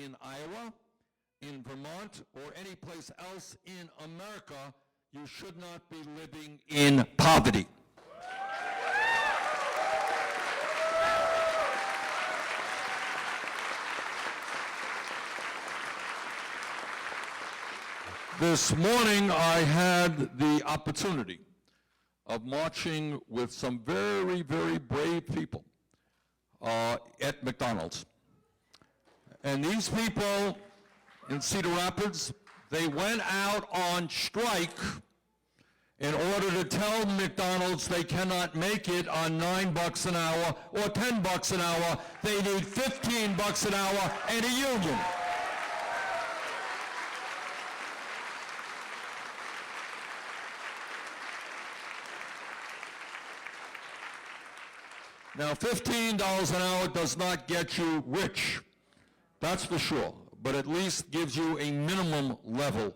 in Iowa, in Vermont, or any place else in America, you should not be living in poverty. This morning, I had the opportunity of marching with some very, very brave people at McDonald's. And these people in Cedar Rapids, they went out on strike in order to tell McDonald's they cannot make it on $9 an hour or $10 an hour. They need $15 an hour and a union. Now, $15 an hour does not get you rich, that's for sure, but at least gives you a minimum level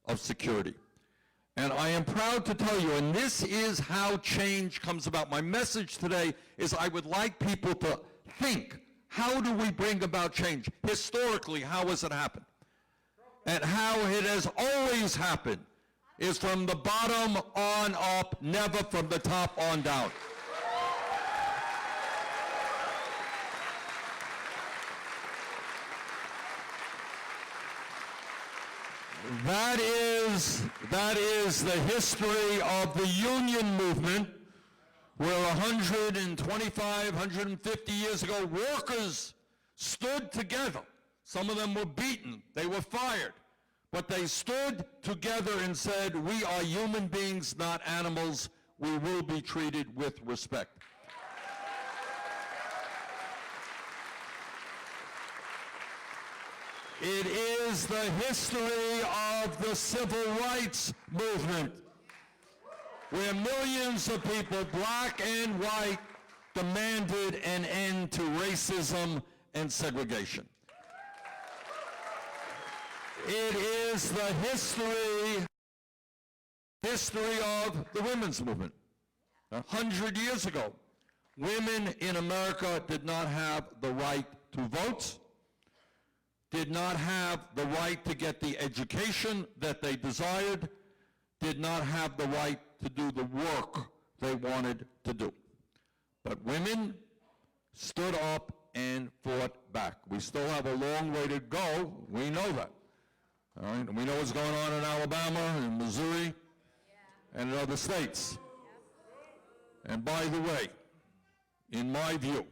of security. And I am proud to tell you, and this is how change comes about. My message today is I would like people to think, how do we bring about change? Historically, how has it happened? And how it has always happened is from the bottom on up, never from the top on down. That is the history of the union movement, where 125, 150 years ago, workers stood together. Some of them were beaten, they were fired, but they stood together and said, we are human beings, not animals. We will be treated with respect. It is the history of the civil rights movement, where millions of people, black and white, demanded an end to racism and segregation. It is the history of the women's movement. 100 years ago, women in America did not have the right to vote, did not have the right to get the education that they desired, did not have the right to do the work they wanted to do. But women stood up and fought back. We still have a long way to go. We know that. All right? And we know what's going on in Alabama and Missouri and in other states. And by the way, in my view,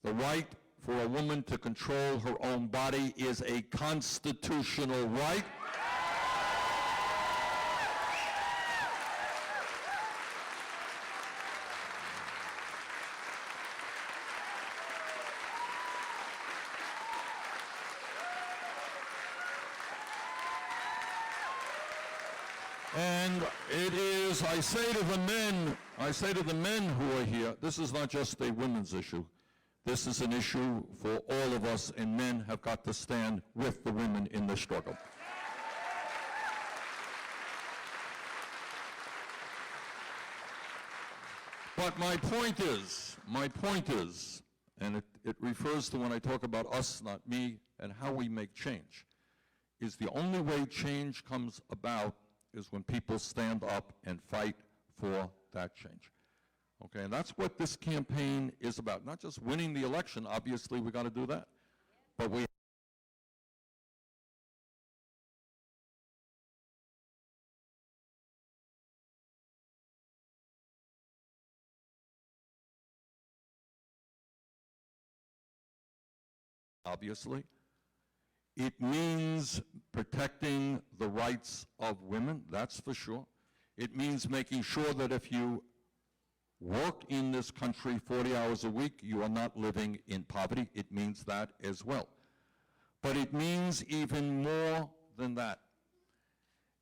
the right for a woman to control her own body is a constitutional right. And it is, I say to the men who are here, this is not just a women's issue. This is an issue for all of us, and men have got to stand with the women in the struggle. But my point is, and it refers to when I talk about us, not me, and how we make change, is the only way change comes about is when people stand up and fight for that change. Okay, and that's what this campaign is about. Not just winning the election, obviously we got to do that, but we obviously. It means protecting the rights of women, that's for sure. It means making sure that if you work in this country 40 hours a week, you are not living in poverty. It means that as well. But it means even more than that.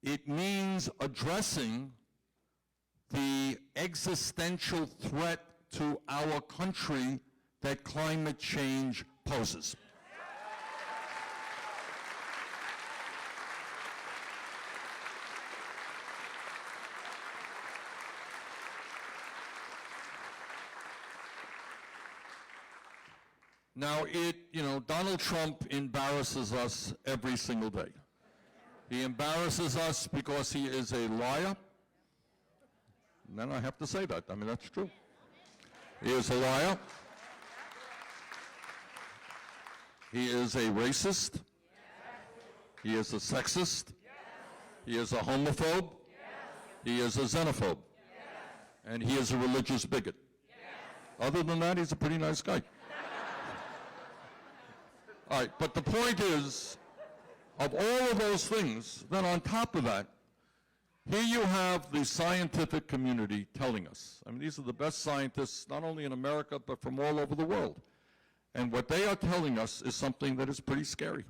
It means addressing the existential threat to our country that climate change poses. Now, Donald Trump embarrasses us every single day. He embarrasses us because he is a liar. And then I have to say that. I mean, that's true. He is a liar. He is a racist. He is a sexist. He is a homophobe. He is a xenophobe. And he is a religious bigot. Other than that, he's a pretty nice guy. All right, but the point is, of all of those things, then on top of that, here you have the scientific community telling us. I mean, these are the best scientists, not only in America, but from all over the world. And what they are telling us is something that is pretty scary,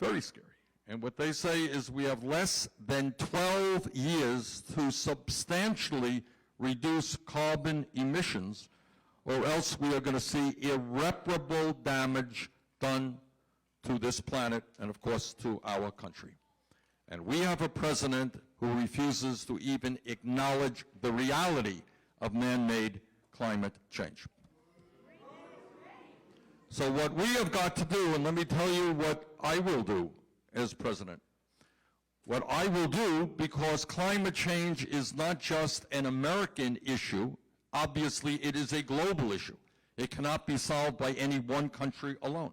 very scary. And what they say is we have less than 12 years to substantially reduce carbon emissions, or else we are going to see irreparable damage done to this planet and, of course, to our country. And we have a president who refuses to even acknowledge the reality of man-made climate change. So what we have got to do, and let me tell you what I will do as president. What I will do, because climate change is not just an American issue, obviously it is a global issue. It cannot be solved by any one country alone.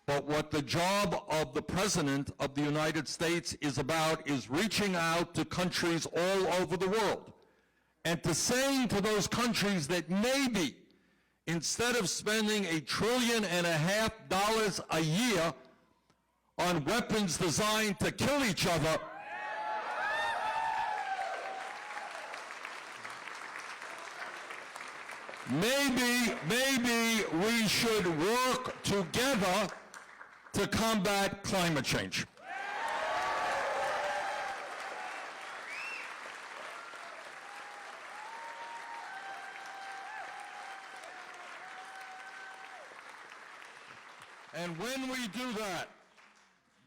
But what the job of the President of the United States is about is reaching out to countries all over the world and to saying to those countries that maybe instead of spending $1.5 trillion a year on weapons designed to kill each other, maybe we should work together to combat climate change. And when we do that,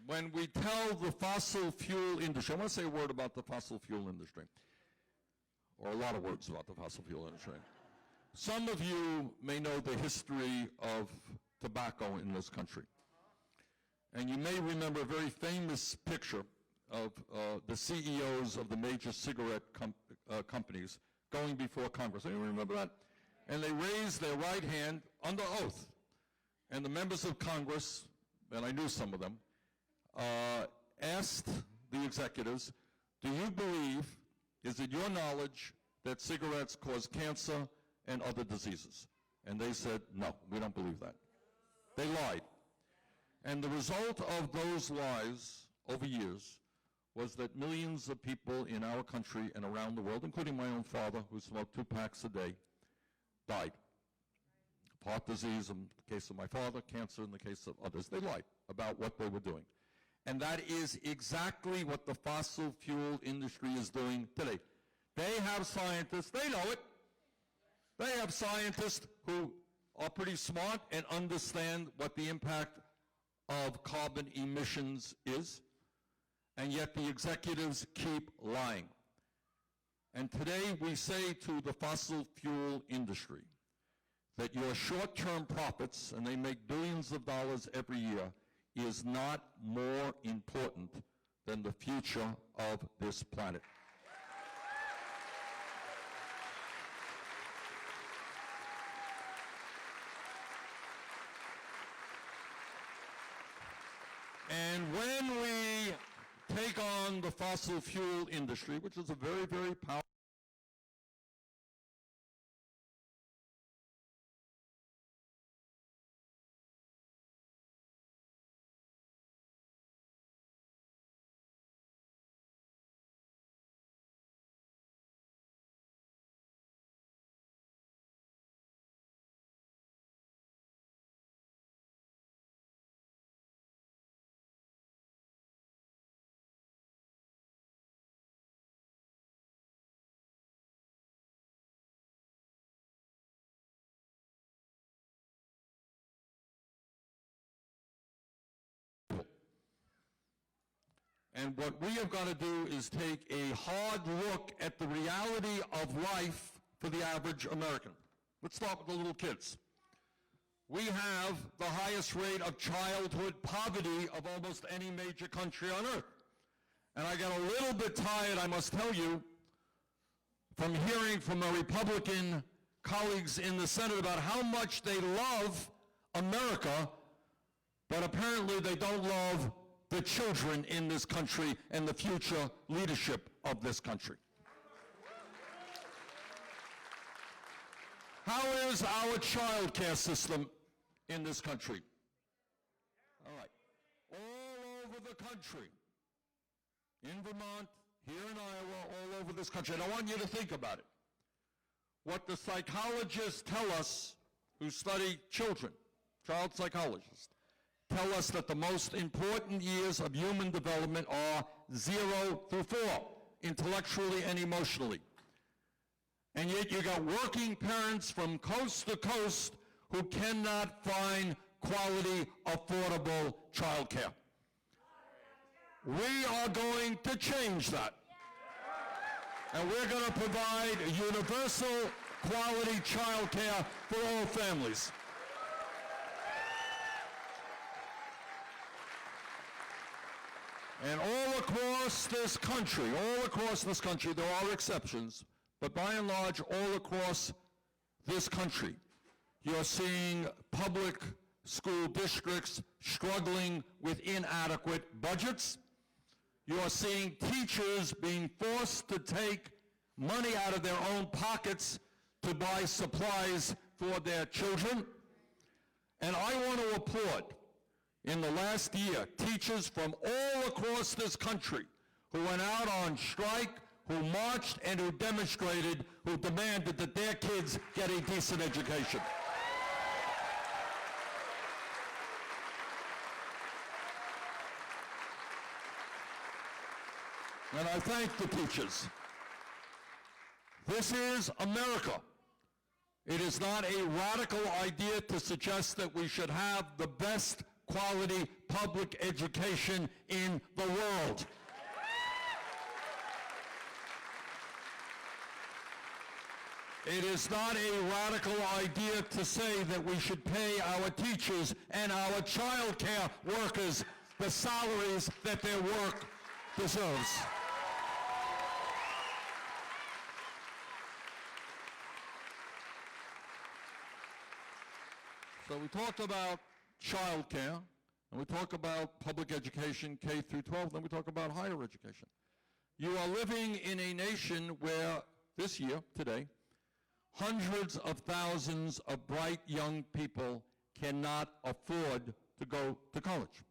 when we tell the fossil fuel industry, I want to say a word about the fossil fuel industry, or a lot of words about the fossil fuel industry. Some of you may know the history of tobacco in this country. And you may remember a very famous picture of the CEOs of the major cigarette companies going before Congress. Anyone remember that? And they raised their right hand under oath. And the members of Congress, and I knew some of them, asked the executives, do you believe, is it your knowledge that cigarettes cause cancer and other diseases? And they said, no, we don't believe that. They lied. And the result of those lies over years was that millions of people in our country and around the world, including my own father, who smoked 2 packs a day, died. Heart disease in the case of my father, cancer in the case of others. They lied about what they were doing. And that is exactly what the fossil fuel industry is doing today. They have scientists, they know it. They have scientists who are pretty smart and understand what the impact of carbon emissions is, and yet the executives keep lying. And today we say to the fossil fuel industry that your short-term profits, and they make billions of dollars every year, is not more important than the future of this planet. And when we take on the fossil fuel industry, which is a very, very powerful And what we have got to do is take a hard look at the reality of life for the average American. Let's start with the little kids. We have the highest rate of childhood poverty of almost any major country on earth. And I got a little bit tired, I must tell you, from hearing from our Republican colleagues in the Senate about how much they love America, but apparently they don't love the children in this country and the future leadership of this country. How is our child care system in this country? All right. All over the country, in Vermont, here in Iowa, all over this country, and I want you to think about it. What the psychologists tell us who study children, child psychologists, tell us that the most important years of human development are 0 through 4, intellectually and emotionally. And yet you got working parents from coast to coast who cannot find quality, affordable child care. We are going to change that. And we're going to provide universal quality child care for all families. And all across this country, there are exceptions, but by and large, all across this country, you're seeing public school districts struggling with inadequate budgets. You're seeing teachers being forced to take money out of their own pockets to buy supplies for their children. And I want to applaud, in the last year, teachers from all across this country who went out on strike, who marched and who demonstrated, who demanded that their kids get a decent education. And I thank the teachers. This is America. It is not a radical idea to suggest that we should have the best quality public education in the world. It is not a radical idea to say that we should pay our teachers and our child care workers the salaries that their work deserves. So we talked about child care, and we talk about public education, K through 12, then we talk about higher education. You are living in a nation where this year, today, hundreds of thousands of bright young people cannot afford to go to college.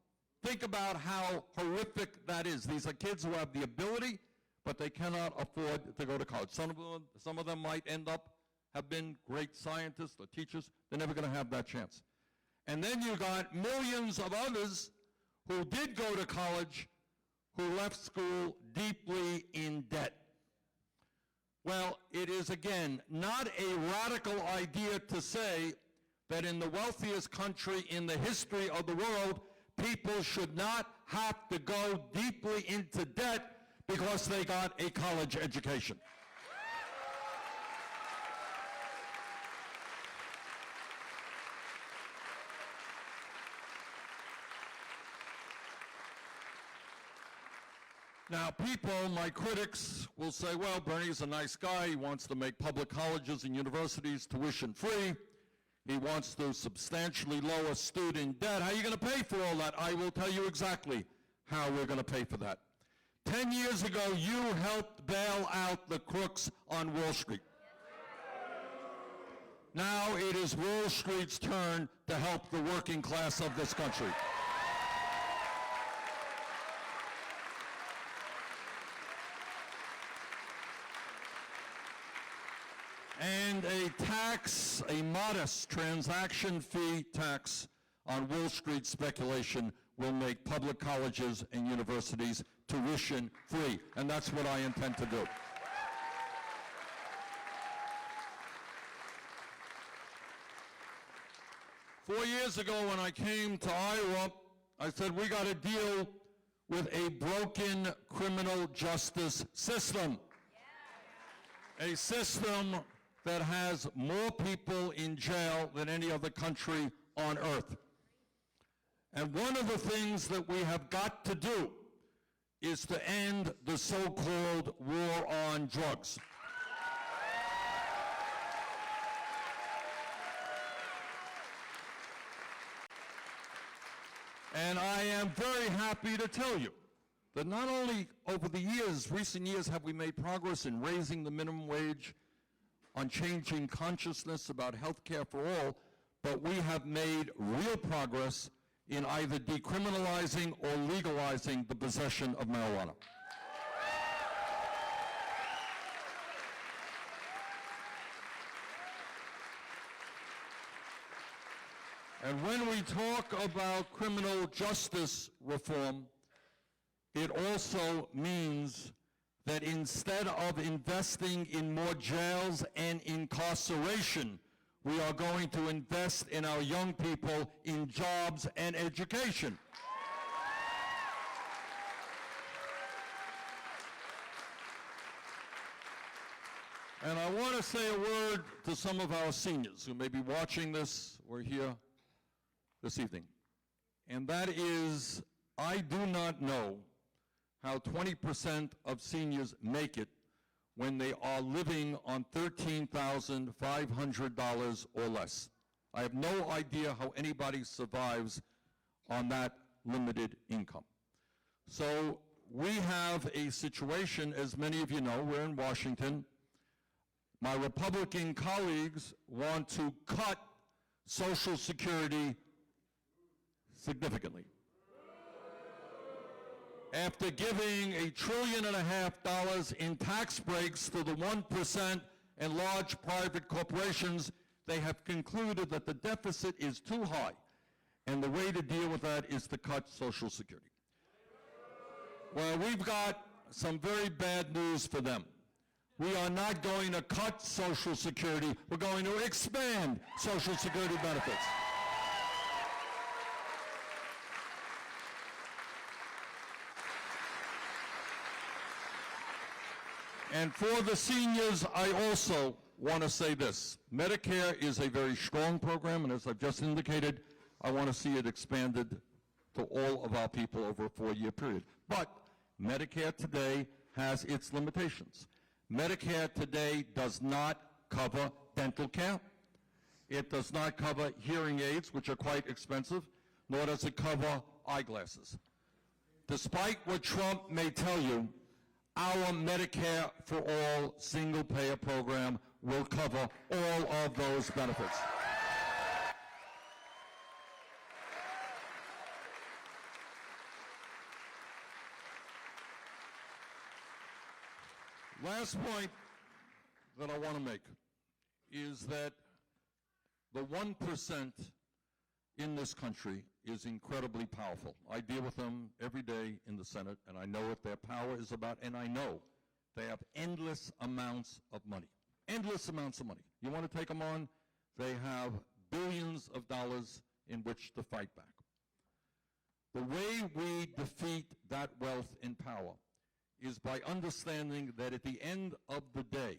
Think about how horrific that is. These are kids who have the ability, but they cannot afford to go to college. Some of them might end up, have been great scientists or teachers. They're never going to have that chance. And then you got millions of others who did go to college who left school deeply in debt. Well, it is, again, not a radical idea to say that in the wealthiest country in the history of the world, people should not have to go deeply into debt because they got a college education. Now, people, my critics, will say, well, Bernie's a nice guy. He wants to make public colleges and universities tuition-free. He wants to substantially lower student debt. How are you going to pay for all that? I will tell you exactly how we're going to pay for that. 10 years ago, you helped bail out the crooks on Wall Street. Now it is Wall Street's turn to help the working class of this country. And a tax, a modest transaction fee tax on Wall Street speculation will make public colleges and universities tuition free. And that's what I intend to do. Four years ago when I came to Iowa, I said we got to deal with a broken criminal justice system. A system that has more people in jail than any other country on earth. And one of the things that we have got to do is to end the so-called war on drugs. And I am very happy to tell you that not only over the years, recent years, have we made progress in raising the minimum wage, on changing consciousness about health care for all, but we have made real progress in either decriminalizing or legalizing the possession of marijuana. And when we talk about criminal justice reform, it also means that instead of investing in more jails and incarceration, we are going to invest in our young people in jobs and education. And I want to say a word to some of our seniors who may be watching this or here this evening. And that is, I do not know how 20% of seniors make it when they are living on $13,500 or less. I have no idea how anybody survives on that limited income. So we have a situation, as many of you know, we're in Washington. My Republican colleagues want to cut Social Security significantly. After giving $1.5 trillion in tax breaks to the 1% and large private corporations, they have concluded that the deficit is too high, and the way to deal with that is to cut Social Security. Well, we've got some very bad news for them. We are not going to cut Social Security. We're going to expand Social Security benefits. And for the seniors, I also want to say this. Medicare is a very strong program, and as I've just indicated, I want to see it expanded to all of our people over a 4-year period. But Medicare today has its limitations. Medicare today does not cover dental care. It does not cover hearing aids, which are quite expensive, nor does it cover eyeglasses. Despite what Trump may tell you, our Medicare for All single-payer program will cover all of those benefits. Last point that I want to make is that the 1% in this country is incredibly powerful. I deal with them every day in the Senate, and I know what their power is about, and I know they have endless amounts of money. Endless amounts of money. You want to take them on? They have billions of dollars in which to fight back. The way we defeat that wealth and power is by understanding that at the end of the day,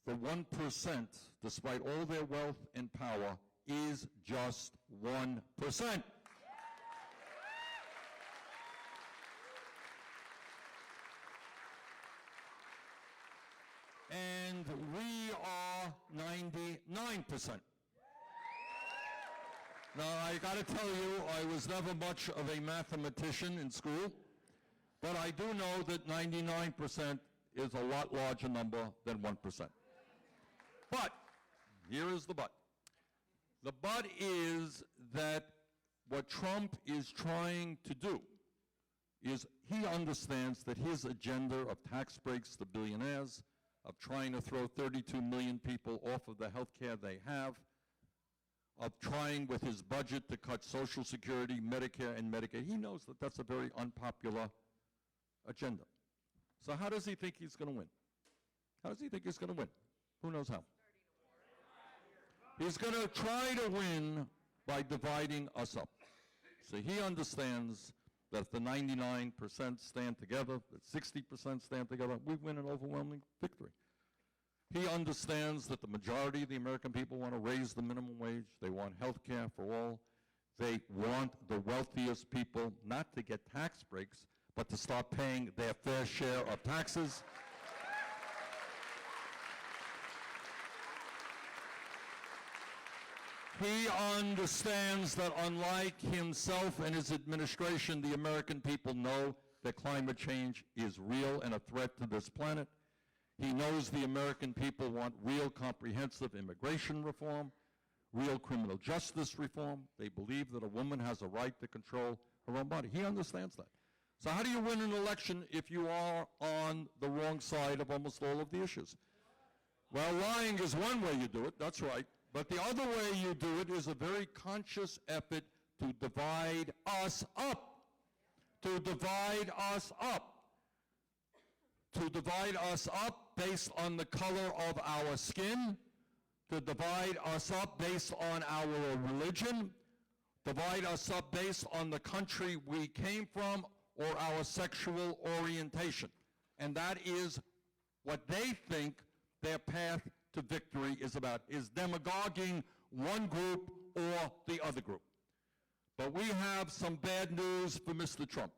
the 1%, despite all their wealth and power, is just 1%. And we are 99%. Now, I got to tell you, I was never much of a mathematician in school, but I do know that 99% is a lot larger number than 1%. But, here is the but. The but is that what Trump is trying to do is he understands that his agenda of tax breaks to billionaires, of trying to throw 32 million people off of the health care they have, of trying with his budget to cut Social Security, Medicare, and Medicaid. He knows that that's a very unpopular agenda. So how does he think he's going to win? How does he think he's going to win? Who knows how? He's going to try to win by dividing us up. So he understands that if the 99% stand together, that 60% stand together, we win an overwhelming victory. He understands that the majority of the American people want to raise the minimum wage. They want health care for all. They want the wealthiest people not to get tax breaks, but to start paying their fair share of taxes. He understands that unlike himself and his administration, the American people know that climate change is real and a threat to this planet. He knows the American people want real comprehensive immigration reform, real criminal justice reform. They believe that a woman has a right to control her own body. He understands that. So how do you win an election if you are on the wrong side of almost all of the issues? Well, lying is one way you do it, that's right. But the other way you do it is a very conscious effort to divide us up. To divide us up. To divide us up based on the color of our skin, to divide us up based on our religion, divide us up based on the country we came from or our sexual orientation. And that is what they think their path to victory is about, is demagoguing one group or the other group. But we have some bad news for Mr. Trump,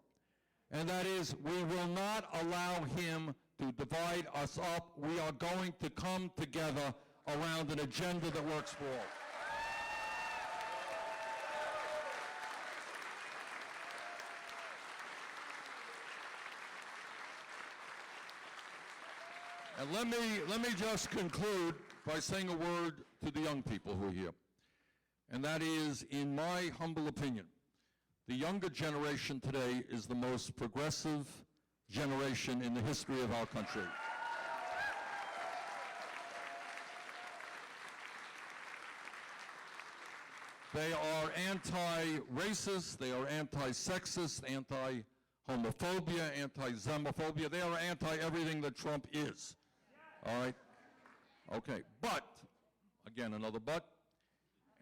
and that is we will not allow him to divide us up. We are going to come together around an agenda that works for all. And let me just conclude by saying a word to the young people who are here. And that is, in my humble opinion, the younger generation today is the most progressive generation in the history of our country. They are anti-racist, they are anti-sexist, anti-homophobia, anti-xenophobia. They are anti-everything that Trump is. All right? Okay, but, again, another but,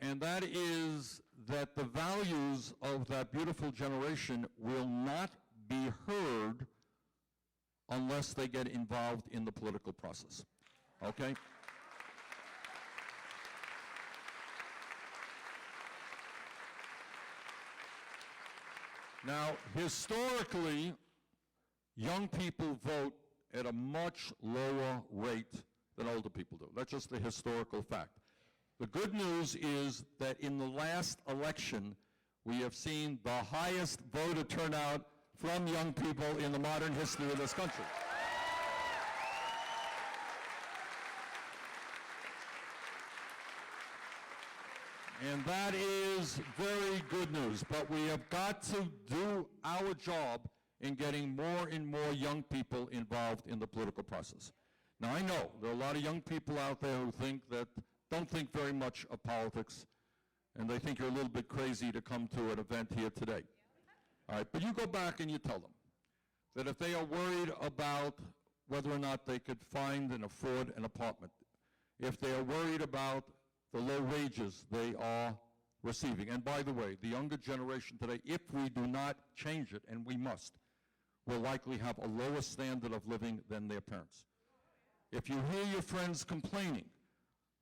and that is that the values of that beautiful generation will not be heard unless they get involved in the political process. Okay? Now, historically, young people vote at a much lower rate than older people do. That's just the historical fact. The good news is that in the last election, we have seen the highest voter turnout from young people in the modern history of this country. And that is very good news. But we have got to do our job in getting more and more young people involved in the political process. Now, I know there are a lot of young people out there who don't think very much of politics, and they think you're a little bit crazy to come to an event here today. All right, but you go back and you tell them that if they are worried about whether or not they could find and afford an apartment, if they are worried about the low wages they are receiving, and by the way, the younger generation today, if we do not change it, and we must, will likely have a lower standard of living than their parents. If you hear your friends complaining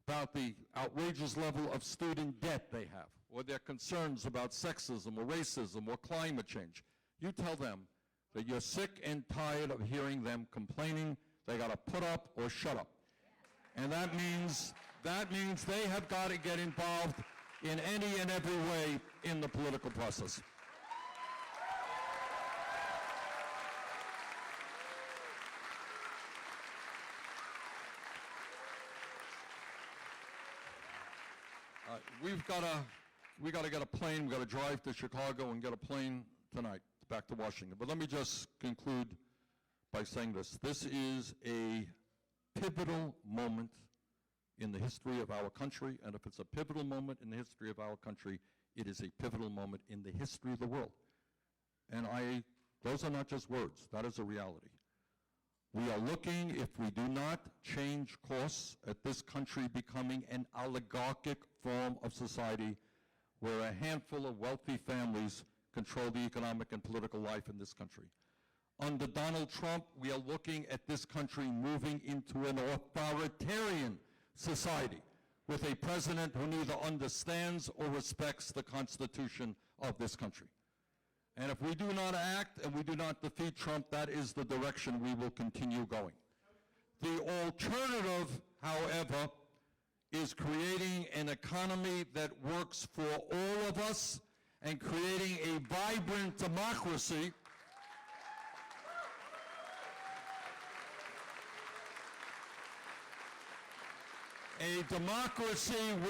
about the outrageous level of student debt they have, or their concerns about sexism or racism or climate change, you tell them that you're sick and tired of hearing them complaining. They got to put up or shut up. And that means they have got to get involved in any and every way in the political process. We got to get a plane. We've got to drive to Chicago and get a plane tonight back to Washington. But let me just conclude by saying this. This is a pivotal moment in the history of our country, and if it's a pivotal moment in the history of our country, it is a pivotal moment in the history of the world. And those are not just words. That is a reality. We are looking, if we do not change course, at this country becoming an oligarchic form of society where a handful of wealthy families control the economic and political life in this country. Under Donald Trump, we are looking at this country moving into an authoritarian society with a president who neither understands or respects the Constitution of this country. And if we do not act and we do not defeat Trump, that is the direction we will continue going. The alternative, however, is creating an economy that works for all of us and creating a vibrant democracy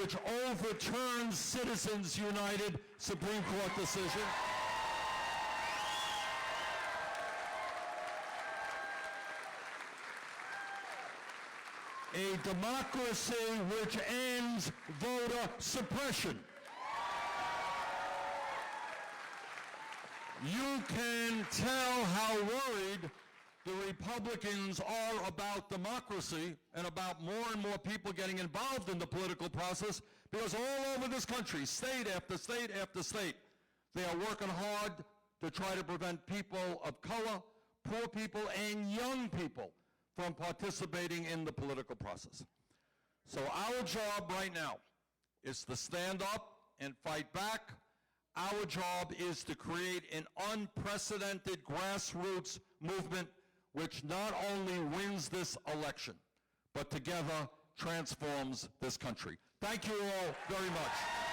which overturns Citizens United Supreme Court decision. A democracy which ends voter suppression. You can tell how worried the Republicans are about democracy and about more and more people getting involved in the political process, because all over this country, state after state after state, they are working hard to try to prevent people of color, poor people, and young people from participating in the political process. So our job right now is to stand up and fight back. Our job is to create an unprecedented grassroots movement which not only wins this election, but together transforms this country. Thank you all very much.